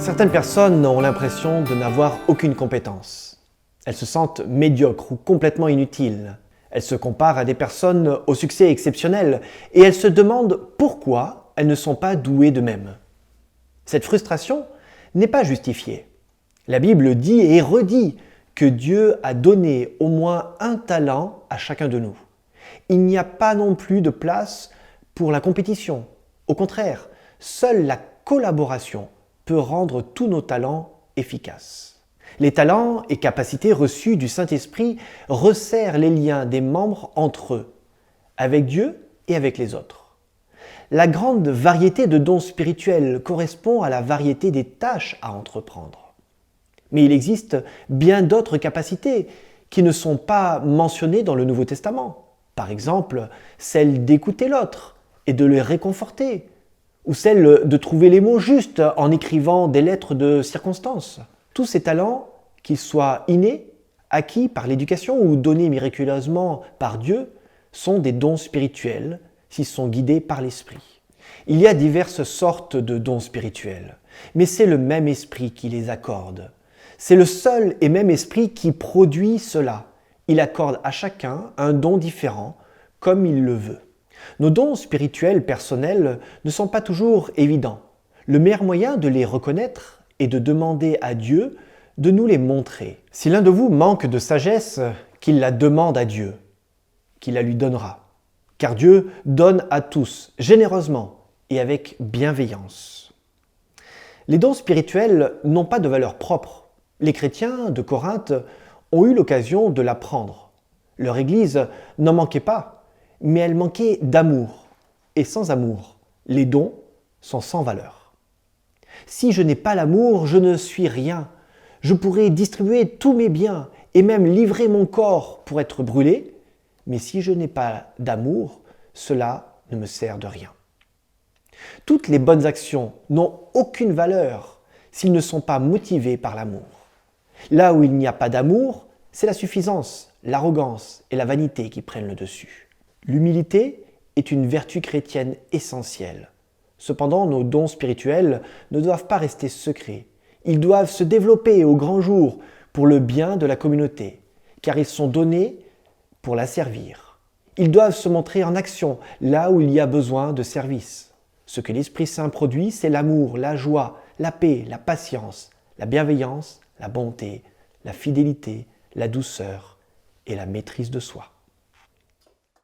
Certaines personnes ont l'impression de n'avoir aucune compétence. Elles se sentent médiocres ou complètement inutiles. Elles se comparent à des personnes au succès exceptionnel et elles se demandent pourquoi elles ne sont pas douées d'eux-mêmes. Cette frustration n'est pas justifiée. La Bible dit et redit que Dieu a donné au moins un talent à chacun de nous. Il n'y a pas non plus de place pour la compétition. Au contraire, seule la collaboration peut rendre tous nos talents efficaces. Les talents et capacités reçus du Saint-Esprit resserrent les liens des membres entre eux, avec Dieu et avec les autres. La grande variété de dons spirituels correspond à la variété des tâches à entreprendre. Mais il existe bien d'autres capacités qui ne sont pas mentionnées dans le Nouveau Testament. Par exemple, celle d'écouter l'autre et de le réconforter, ou celle de trouver les mots justes en écrivant des lettres de circonstance. Tous ces talents, qu'ils soient innés, acquis par l'éducation ou donnés miraculeusement par Dieu, sont des dons spirituels s'ils sont guidés par l'Esprit. Il y a diverses sortes de dons spirituels, mais c'est le même Esprit qui les accorde. C'est le seul et même Esprit qui produit cela. Il accorde à chacun un don différent, comme il le veut. Nos dons spirituels personnels ne sont pas toujours évidents. Le meilleur moyen de les reconnaître est de demander à Dieu de nous les montrer. Si l'un de vous manque de sagesse, qu'il la demande à Dieu, qu'il la lui donnera. Car Dieu donne à tous, généreusement et avec bienveillance. Les dons spirituels n'ont pas de valeur propre. Les chrétiens de Corinthe ont eu l'occasion de l'apprendre. Leur Église n'en manquait pas, mais elle manquait d'amour. Et sans amour, les dons sont sans valeur. Si je n'ai pas l'amour, je ne suis rien. Je pourrais distribuer tous mes biens et même livrer mon corps pour être brûlé, mais si je n'ai pas d'amour, cela ne me sert de rien. Toutes les bonnes actions n'ont aucune valeur s'ils ne sont pas motivés par l'amour. Là où il n'y a pas d'amour, c'est la suffisance, l'arrogance et la vanité qui prennent le dessus. L'humilité est une vertu chrétienne essentielle. Cependant, nos dons spirituels ne doivent pas rester secrets. Ils doivent se développer au grand jour pour le bien de la communauté, car ils sont donnés pour la servir. Ils doivent se montrer en action là où il y a besoin de service. Ce que l'Esprit Saint produit, c'est l'amour, la joie, la paix, la patience, la bienveillance, la bonté, la fidélité, la douceur et la maîtrise de soi.